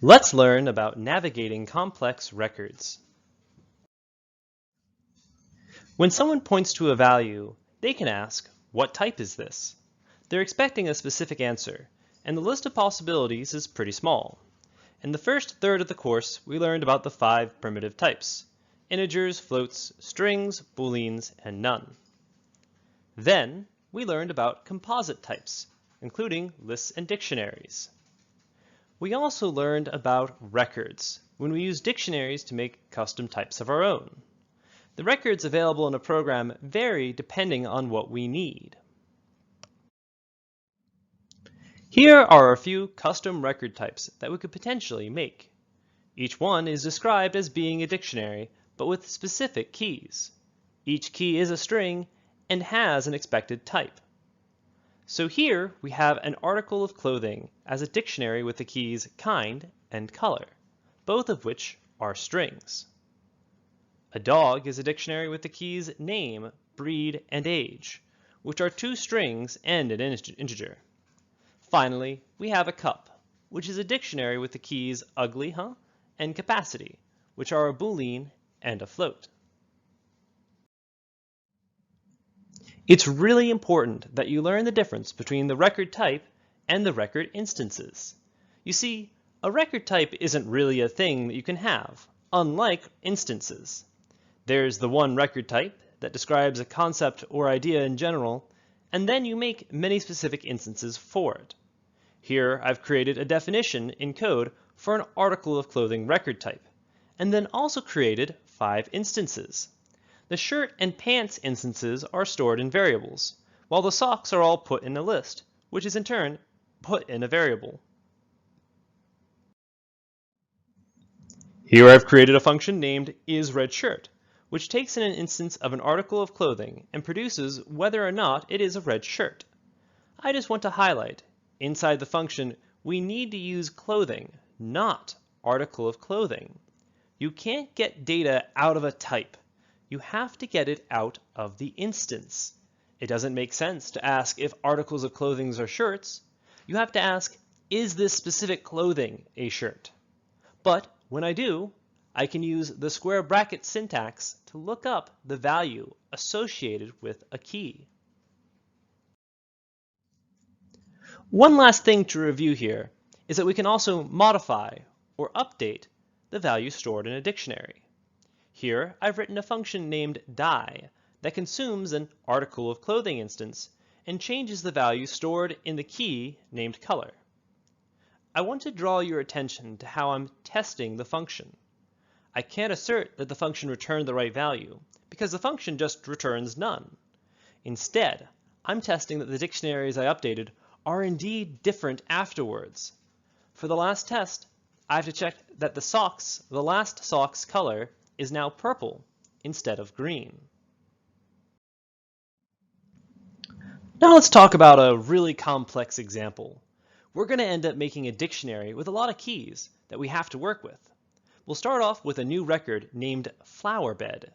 Let's learn about navigating complex records. When someone points to a value, they can ask, "What type is this?" They're expecting a specific answer, and the list of possibilities is pretty small. In the first third of the course, we learned about the 5 primitive types: integers, floats, strings, booleans, and none. Then, we learned about composite types, including lists and dictionaries. We also learned about records, when we use dictionaries to make custom types of our own. The records available in a program vary depending on what we need. Here are a few custom record types that we could potentially make. Each one is described as being a dictionary, but with specific keys. Each key is a string and has an expected type. So here we have an article of clothing as a dictionary with the keys kind and color, both of which are strings. A dog is a dictionary with the keys name, breed, and age, which are 2 strings and an integer. Finally, we have a cup, which is a dictionary with the keys ugly, and capacity, which are a boolean and a float. It's really important that you learn the difference between the record type and the record instances. You see, a record type isn't really a thing that you can have, unlike instances. There's the one record type that describes a concept or idea in general, and then you make many specific instances for it. Here I've created a definition in code for an article of clothing record type, and then also created 5 instances. The shirt and pants instances are stored in variables, while the socks are all put in a list, which is in turn put in a variable. Here I've created a function named isRedShirt, which takes in an instance of an article of clothing and produces whether or not it is a red shirt. I just want to highlight, inside the function, we need to use clothing, not article of clothing. You can't get data out of a type. You have to get it out of the instance. It doesn't make sense to ask if articles of clothing are shirts. You have to ask, is this specific clothing a shirt? But when I do, I can use the square bracket syntax to look up the value associated with a key. One last thing to review here is that we can also modify or update the value stored in a dictionary. Here I've written a function named die that consumes an article of clothing instance and changes the value stored in the key named color. I want to draw your attention to how I'm testing the function. I can't assert that the function returned the right value because the function just returns none. Instead, I'm testing that the dictionaries I updated are indeed different afterwards. For the last test, I have to check that the last sock's color is now purple instead of green. Now let's talk about a really complex example. We're going to end up making a dictionary with a lot of keys that we have to work with. We'll start off with a new record named flower bed.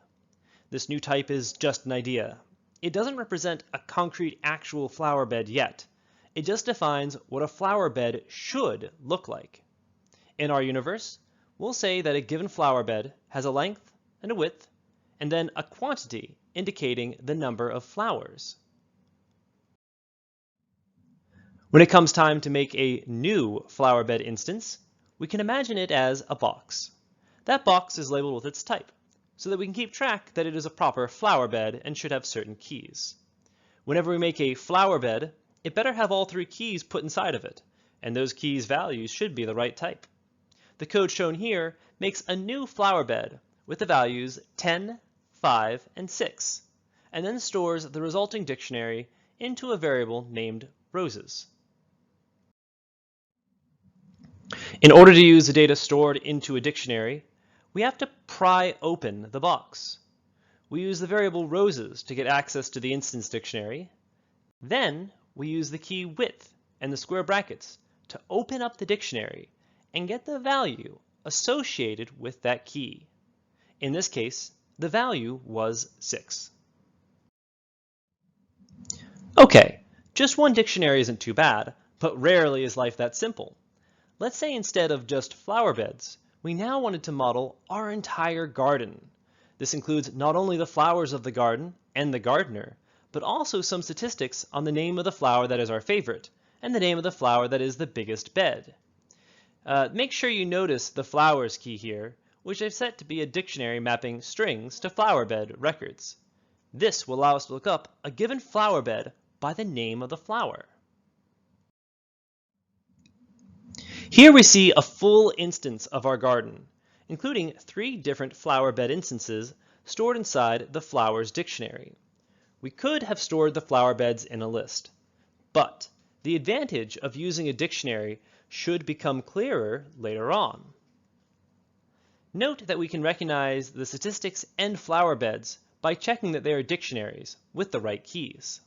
This new type is just an idea. It doesn't represent a concrete actual flower bed yet. It just defines what a flower bed should look like. In our universe, we'll say that a given flower bed has a length and a width, and then a quantity indicating the number of flowers. When it comes time to make a new flower bed instance, we can imagine it as a box. That box is labeled with its type, so that we can keep track that it is a proper flower bed and should have certain keys. Whenever we make a flower bed, it better have all 3 keys put inside of it, and those keys' values should be the right type. The code shown here makes a new flower bed with the values 10, 5, and 6, and then stores the resulting dictionary into a variable named roses. In order to use the data stored into a dictionary, we have to pry open the box. We use the variable roses to get access to the instance dictionary. Then we use the key width and the square brackets to open up the dictionary and get the value associated with that key. In this case, the value was 6. Okay, just one dictionary isn't too bad, but rarely is life that simple. Let's say instead of just flower beds, we now wanted to model our entire garden. This includes not only the flowers of the garden and the gardener, but also some statistics on the name of the flower that is our favorite and the name of the flower that is the biggest bed. Make sure you notice the flowers key here, which I've set to be a dictionary mapping strings to flower bed records. This will allow us to look up a given flower bed by the name of the flower. Here we see a full instance of our garden, including 3 different flower bed instances stored inside the flowers dictionary. We could have stored the flower beds in a list, but the advantage of using a dictionary should become clearer later on. Note that we can recognize the statistics and flower beds by checking that they are dictionaries with the right keys.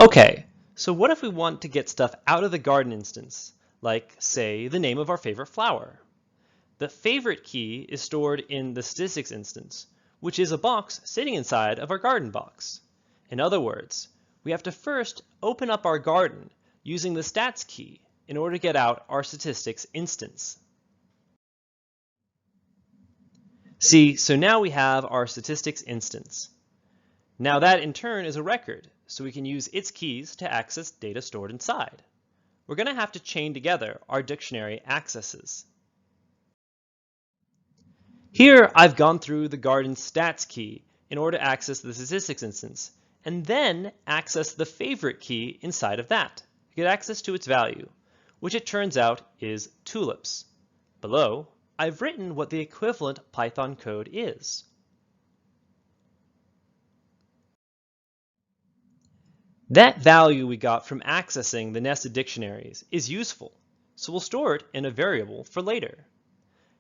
Okay, so what if we want to get stuff out of the garden instance, like, say, the name of our favorite flower? The favorite key is stored in the statistics instance, which is a box sitting inside of our garden box. In other words, we have to first open up our garden using the stats key in order to get out our statistics instance. See, so now we have our statistics instance. Now that in turn is a record, so we can use its keys to access data stored inside. We're going to have to chain together our dictionary accesses. Here I've gone through the garden stats key in order to access the statistics instance, and then access the favorite key inside of that to get access to its value, which it turns out is tulips. Below, I've written what the equivalent Python code is. That value we got from accessing the nested dictionaries is useful, so we'll store it in a variable for later.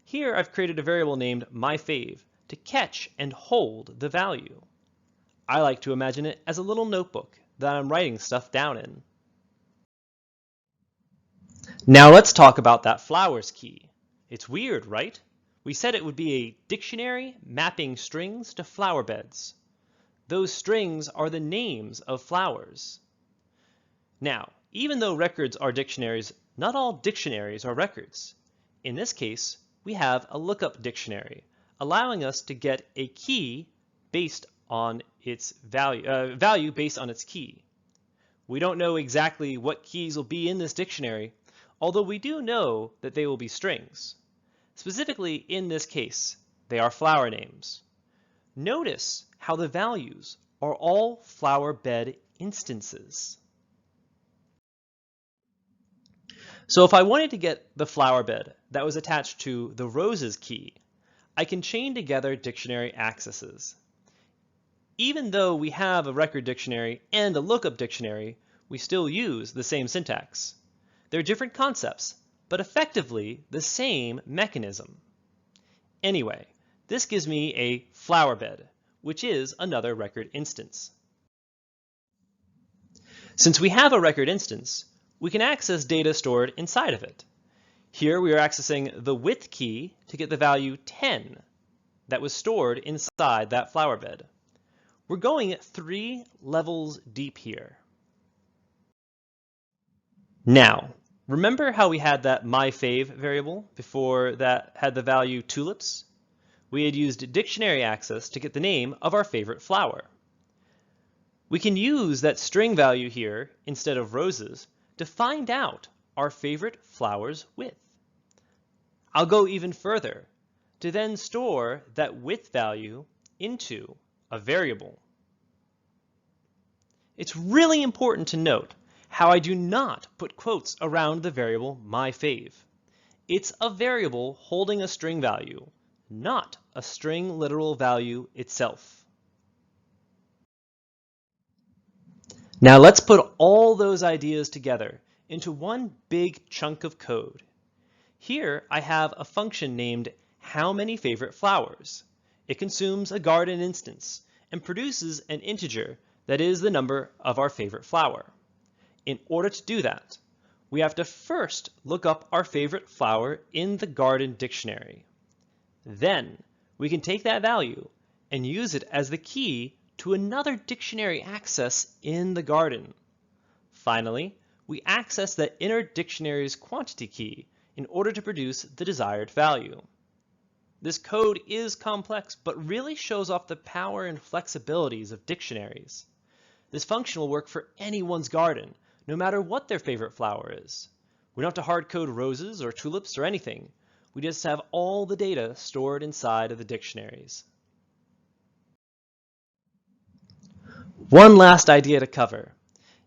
Here I've created a variable named myFav to catch and hold the value. I like to imagine it as a little notebook that I'm writing stuff down in. Now let's talk about that flowers key. It's weird, right? We said it would be a dictionary mapping strings to flower beds. Those strings are the names of flowers. Now, even though records are dictionaries, not all dictionaries are records. In this case, we have a lookup dictionary, allowing us to get a key based on its value based on its key. We don't know exactly what keys will be in this dictionary, although we do know that they will be strings. Specifically, in this case, they are flower names. Notice how the values are all flower bed instances. So if I wanted to get the flower bed that was attached to the roses key, I can chain together dictionary accesses. Even though we have a record dictionary and a lookup dictionary, we still use the same syntax. They're different concepts, but effectively the same mechanism. Anyway, this gives me a flower bed, which is another record instance. Since we have a record instance, we can access data stored inside of it. Here we are accessing the width key to get the value 10 that was stored inside that flower bed. We're going 3 levels deep here. Now, remember how we had that myFav variable before that had the value tulips? We had used dictionary access to get the name of our favorite flower. We can use that string value here instead of roses to find out our favorite flower's width. I'll go even further to then store that width value into a variable. It's really important to note how I do not put quotes around the variable myFav. It's a variable holding a string value, not a string literal value itself. Now let's put all those ideas together into one big chunk of code. Here I have a function named howManyFavoriteFlowers. It consumes a garden instance and produces an integer that is the number of our favorite flower. In order to do that, we have to first look up our favorite flower in the garden dictionary. Then we can take that value and use it as the key to another dictionary access in the garden. Finally, we access the inner dictionary's quantity key in order to produce the desired value. This code is complex, but really shows off the power and flexibilities of dictionaries. This function will work for anyone's garden, no matter what their favorite flower is. We don't have to hard code roses or tulips or anything. We just have all the data stored inside of the dictionaries. One last idea to cover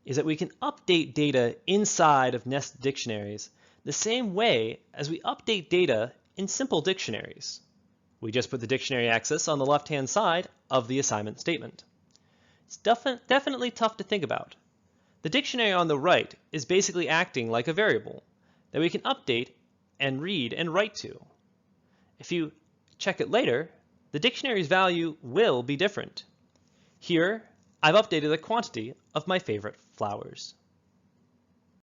is that we can update data inside of nested dictionaries the same way as we update data in simple dictionaries. We just put the dictionary access on the left-hand side of the assignment statement. It's definitely tough to think about. The dictionary on the right is basically acting like a variable that we can update and read and write to. If you check it later, the dictionary's value will be different. Here, I've updated the quantity of my favorite flowers.